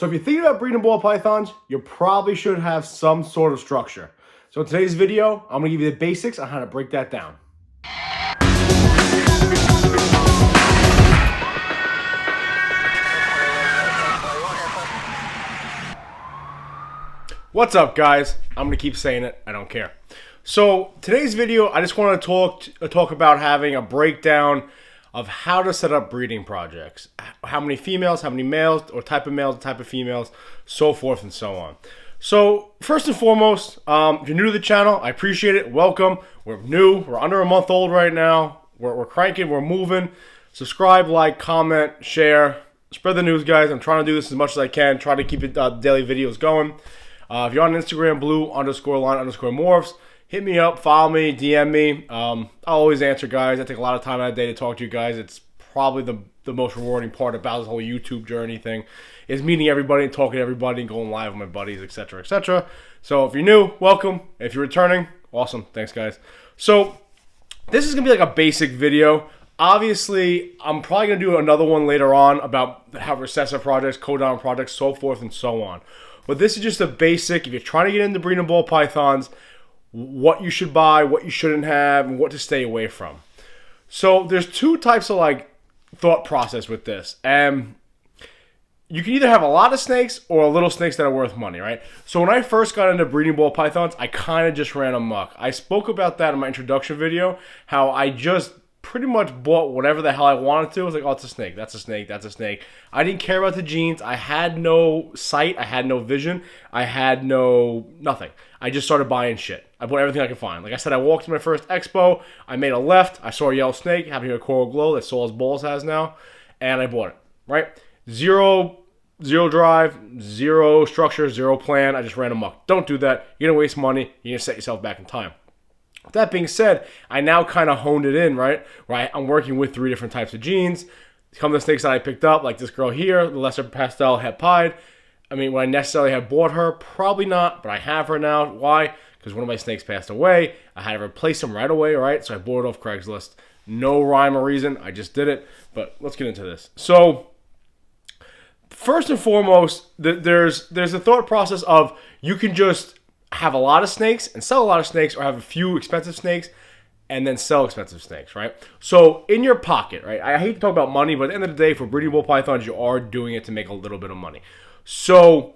So if you're thinking about breeding ball pythons, you probably should have some sort of structure. So in today's video, I'm going to give you the basics on how to break that down. What's up, guys? I'm going to keep saying it. I don't care. So today's video, I just want to talk about having a breakdown of how to set up breeding projects. How many females, how many males, or type of males, type of females, so forth and so on. So first and foremost, if you're new to the channel, I appreciate it. Welcome. We're new. We're under a month old right now. We're cranking. We're moving. Subscribe, like, comment, share. Spread the news, guys. I'm trying to do this as much as I can. Try to keep it daily videos going. If you're on Instagram, blue_line_morphs. Hit me up, follow me, DM me. I'll always answer, guys. I take a lot of time out of the day to talk to you guys. It's probably the most rewarding part about this whole YouTube journey thing is meeting everybody and talking to everybody and going live with my buddies, etc., etc. So if you're new, welcome. If you're returning, awesome. Thanks, guys. So this is going to be like a basic video. Obviously, I'm probably going to do another one later on about how recessive projects, co-down projects, so forth and so on. But this is just a basic. If you're trying to get into breeding ball pythons, what you should buy, what you shouldn't have, and what to stay away from. So there's two types of like thought process with this. You can either have a lot of snakes or little snakes that are worth money, right? So when I first got into breeding ball pythons, I kind of just ran amok. I spoke about that in my introduction video, how I just pretty much bought whatever the hell I wanted to. I was like, oh, it's a snake, that's a snake, that's a snake. I didn't care about the genes. I had no sight. I had no vision. I had nothing. I just started buying shit. I bought everything I could find. Like I said, I walked to my first expo. I made a left. I saw a yellow snake, having a coral glow that Saul's Balls has now, and I bought it, right? Zero drive, zero structure, zero plan. I just ran amok. Don't do that. You're going to waste money. You're going to set yourself back in time. With that being said, I now kind of honed it in, right? Where I'm working with 3 different types of genes. Some of the snakes that I picked up, like this girl here, the lesser pastel het pied. I mean, would I necessarily have bought her? Probably not, but I have her now. Why? Because one of my snakes passed away. I had to replace him right away, right? So I bought it off Craigslist. No rhyme or reason. I just did it. But let's get into this. So first and foremost, there's a thought process of you can just have a lot of snakes and sell a lot of snakes, or have a few expensive snakes and then sell expensive snakes, right? So in your pocket, right? I hate to talk about money, but at the end of the day, for breeding ball pythons, you are doing it to make a little bit of money. So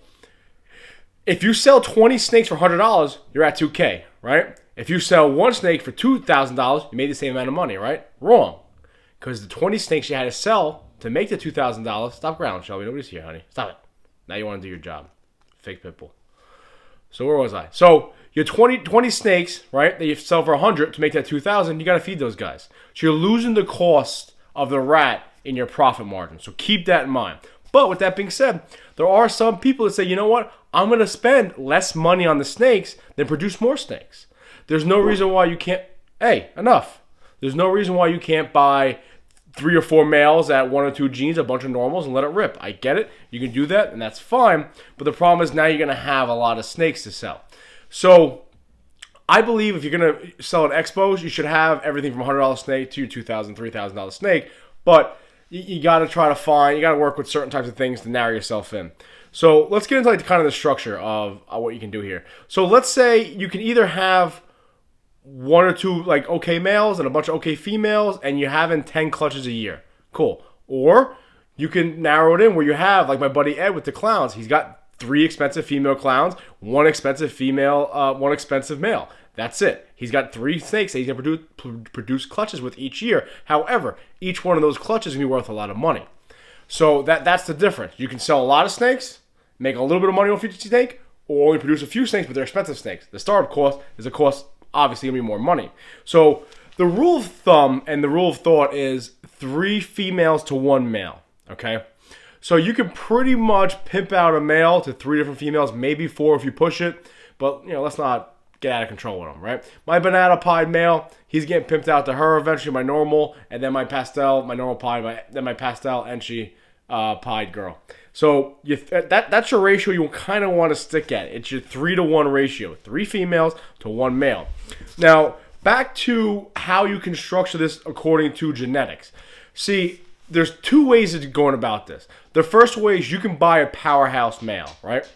if you sell 20 snakes for $100, you're at $2K, right? If you sell one snake for $2,000, you made the same amount of money, right? Wrong. Because the 20 snakes you had to sell to make the $2,000, stop growling, Shelby. Nobody's here, honey. Stop it. Now you want to do your job. Fake pit bull. So where was I? So your 20 snakes, right, that you sell for 100 to make that 2,000, you got to feed those guys. So you're losing the cost of the rat in your profit margin. So keep that in mind. But with that being said, there are some people that say, you know what? I'm going to spend less money on the snakes than produce more snakes. There's no reason why you can't. Hey, enough. There's no reason why you can't buy 3 or 4 males at 1 or 2 genes, a bunch of normals, and let it rip. I get it. You can do that, and that's fine. But the problem is now you're going to have a lot of snakes to sell. So I believe if you're going to sell at expos, you should have everything from $100 snake to your $2,000, $3,000 snake. But you got to try to find, you got to work with certain types of things to narrow yourself in. So let's get into like kind of the structure of what you can do here. So let's say you can either have 1 or 2 like okay males and a bunch of okay females, and you're having 10 clutches a year. Cool. Or you can narrow it in where you have, like my buddy Ed with the clowns. He's got 3 expensive female clowns, 1 expensive female, 1 expensive male. That's it. He's got 3 snakes that he's going to produce clutches with each year. However, each one of those clutches is going to be worth a lot of money. So that's the difference. You can sell a lot of snakes, make a little bit of money off each snake, or only produce a few snakes, but they're expensive snakes. The startup cost is a cost, obviously, going to be more money. So the rule of thumb and the rule of thought is 3 females to 1 male, okay? So you can pretty much pimp out a male to 3 different females, maybe 4 if you push it, but, let's not get out of control with them, right? My banana pied male, he's getting pimped out to her, eventually my normal, and then my pastel, my normal pied, then my pastel, and she pied girl. So that's your ratio you kind of want to stick at. It's your 3 to 1 ratio, 3 females to 1 male. Now, back to how you can structure this according to genetics. See, there's two ways of going about this. The first way is you can buy a powerhouse male, right?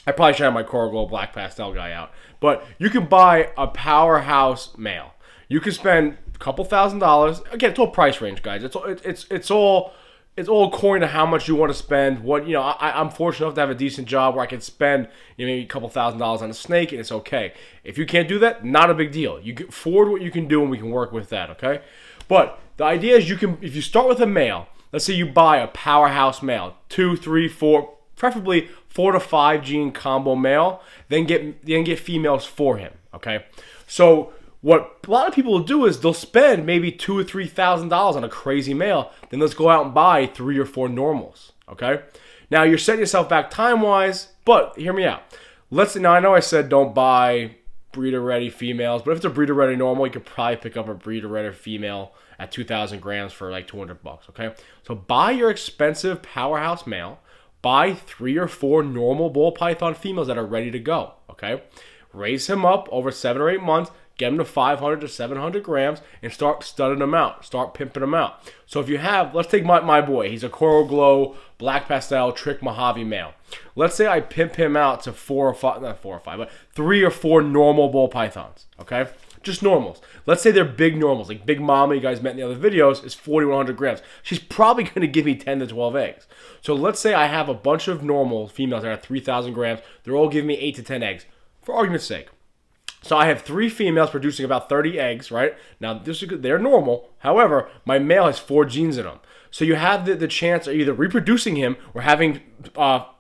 I probably should have my Coral Glow Black Pastel guy out. But you can buy a powerhouse male. You can spend a couple $1,000s. Again, it's all price range, guys. It's all according to how much you want to spend. I'm fortunate enough to have a decent job where I can spend maybe a couple $1,000s on a snake, and it's okay. If you can't do that, not a big deal. You can afford what you can do, and we can work with that, okay? But the idea is if you start with a male, let's say you buy a powerhouse male, 2, 3, 4, preferably 4 to 5 gene combo male, then get females for him, okay? So what a lot of people will do is they'll spend maybe $2,000 or $3,000 on a crazy male, then let's go out and buy 3 or 4 normals, okay? Now you're setting yourself back time-wise, but hear me out. Now I know I said don't buy breeder-ready females, but if it's a breeder-ready normal, you could probably pick up a breeder-ready female at 2,000 grams for like $200, okay? So buy your expensive powerhouse male, buy 3 or 4 normal ball python females that are ready to go, okay? Raise him up over 7 or 8 months, get him to 500 to 700 grams, and start studding them out. Start pimping them out. So if you have, let's take my boy. He's a Coral Glow Black Pastel Trick Mojave male. Let's say I pimp him out to 4 or 5, not 4 or 5, but 3 or 4 normal ball pythons, okay? Just normals. Let's say they're big normals, like Big Mama you guys met in the other videos is 4,100 grams. She's probably going to give me 10 to 12 eggs. So let's say I have a bunch of normal females that are 3,000 grams. They're all giving me 8 to 10 eggs, for argument's sake. So I have 3 females producing about 30 eggs, right? Now, they're normal. However, my male has 4 genes in them. So you have the chance of either reproducing him or having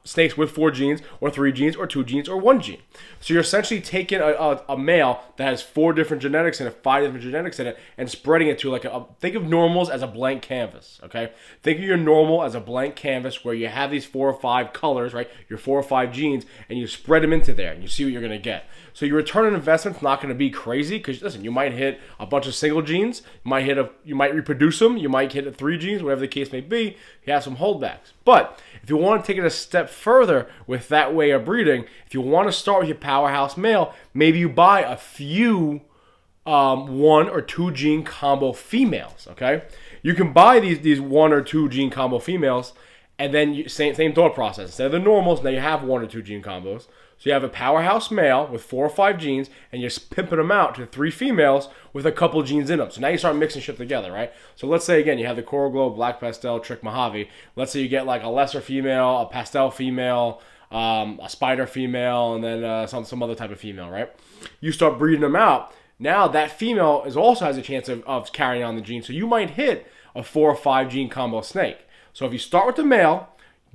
snakes with 4 genes or 3 genes or 2 genes or 1 gene. So you're essentially taking a male that has 4 different genetics in it, 5 different genetics in it, and spreading it to think of normals as a blank canvas, okay? Think of your normal as a blank canvas where you have these 4 or 5 colors, right? Your 4 or 5 genes, and you spread them into there, and you see what you're going to get. So your return on investment's not going to be crazy because, listen, you might hit a bunch of single genes, you might reproduce them, you might hit 3 genes, whatever the case may be, you have some holdbacks. But if you want to take it a step further with that way of breeding, if you want to start with your powerhouse male, maybe you buy a few 1 or 2 gene combo females, okay? You can buy these 1 or 2 gene combo females, and then same thought process. Instead of the normals, now you have 1 or 2 gene combos. So you have a powerhouse male with 4 or 5 genes, and you're pimping them out to 3 females with a couple genes in them. So now you start mixing shit together, right? So let's say, again, you have the Coral Glow Black Pastel Trick Mojave. Let's say you get like a lesser female, a pastel female, a spider female, and then some other type of female, right? You start breeding them out. Now that female also has a chance of carrying on the gene. So you might hit a 4 or 5 gene combo snake. So if you start with the male,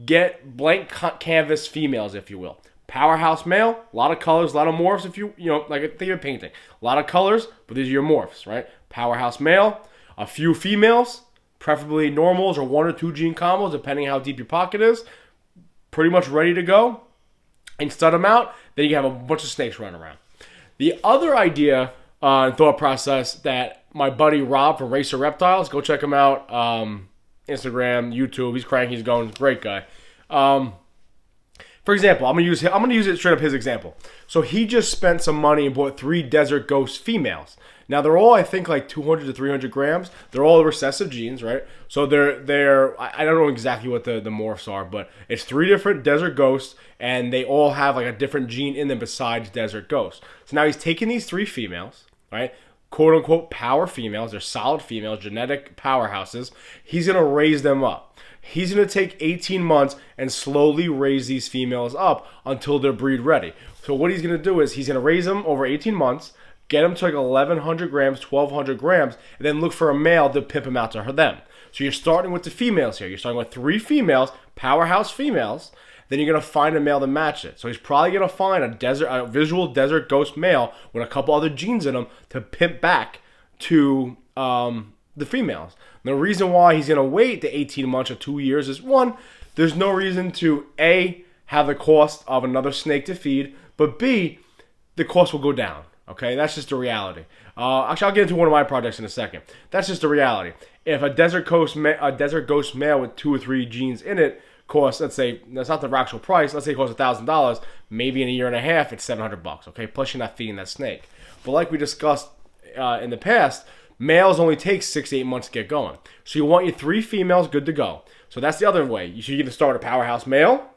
get blank canvas females, if you will. Powerhouse male, a lot of colors, a lot of morphs. If like think of a painting, a lot of colors, but these are your morphs, right? Powerhouse male, a few females, preferably normals or 1 or 2 gene combos, depending how deep your pocket is. Pretty much ready to go, and stud them out. Then you have a bunch of snakes running around. The other idea and thought process that my buddy Rob from Racer Reptiles, go check him out, Instagram, YouTube. He's cranky, he's going, great guy. For example, I'm gonna use it straight up his example. So he just spent some money and bought 3 Desert Ghost females. Now they're all, I think, like 200 to 300 grams. They're all recessive genes, right? So I don't know exactly what the morphs are, but it's 3 different Desert Ghosts, and they all have like a different gene in them besides Desert Ghost. So now he's taking these 3 females, right? Quote unquote power females. They're solid females, genetic powerhouses. He's gonna raise them up. He's going to take 18 months and slowly raise these females up until they're breed ready. So what he's going to do is he's going to raise them over 18 months, get them to like 1,100 grams, 1,200 grams, and then look for a male to pimp them out to them. So you're starting with the females here. You're starting with 3 females, powerhouse females. Then you're going to find a male to match it. So he's probably going to find a visual Desert Ghost male with a couple other genes in him to pimp back to the females. The reason why he's going to wait the 18 months or 2 years is, 1, there's no reason to, A, have the cost of another snake to feed, but B, the cost will go down. Okay, that's just the reality. Actually, I'll get into one of my projects in a second. That's just the reality. If a Desert Ghost male with 2 or 3 genes in it costs, let's say, that's not the actual price, let's say it costs $1,000, maybe in a year and a half, it's $700, okay? Plus you're not feeding that snake. But like we discussed in the past, Males only take 6 to 8 months to get going. So you want your 3 females good to go. So that's the other way. You should either start a powerhouse male,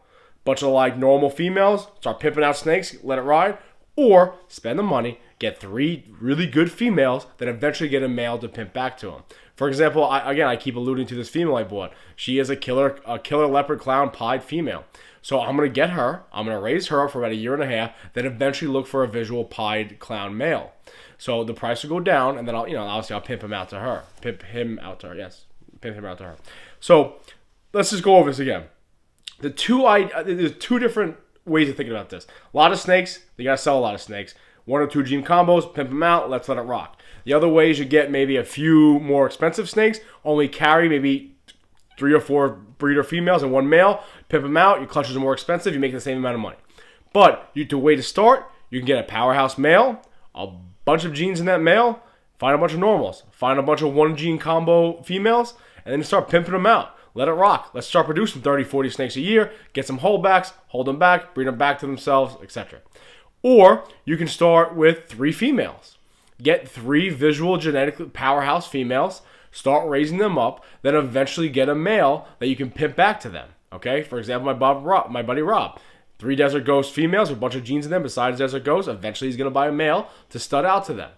bunch of like normal females, start pimping out snakes, let it ride, or spend the money, get 3 really good females, then eventually get a male to pimp back to them. For example, I keep alluding to this female I bought. She is a killer leopard clown pied female. So I'm going to get her, I'm going to raise her up for about a year and a half, then eventually look for a visual pied clown male. So the price will go down, and then obviously I'll pimp him out to her. Pimp him out to her. So let's just go over this again. There's 2 different ways of thinking about this. A lot of snakes, you gotta sell a lot of snakes. 1 or 2 gene combos, pimp them out, let's let it rock. The other way is you get maybe a few more expensive snakes, only carry maybe 3 or 4 breeder females and 1 male, pimp them out, your clutches are more expensive, you make the same amount of money. But the way to start, you can get a powerhouse male, a bunch of genes in that male, find a bunch of normals, find a bunch of 1 gene combo females, and then start pimping them out. Let it rock. Let's start producing 30, 40 snakes a year, get some holdbacks, hold them back, breed them back to themselves, etc. Or you can start with 3 females. Get 3 visual genetically powerhouse females, start raising them up, then eventually get a male that you can pimp back to them. Okay? For example, my buddy Rob. 3 Desert Ghost females with a bunch of genes in them besides Desert Ghost. Eventually he's going to buy a male to stud out to them.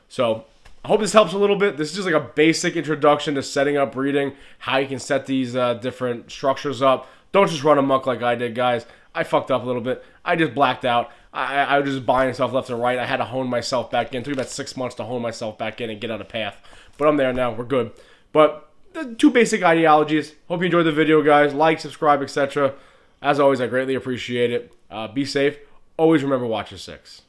So I hope this helps a little bit. This is just like a basic introduction to setting up breeding, how you can set these different structures up. Don't just run amok like I did, guys. I fucked up a little bit. I just blacked out. I was just buying stuff left and right. I had to hone myself back in. It took about 6 months to hone myself back in and get on a path. But I'm there now. We're good. But the 2 basic ideologies. Hope you enjoyed the video, guys. Like, subscribe, etc. As always, I greatly appreciate it. Be safe. Always remember, watch your 6.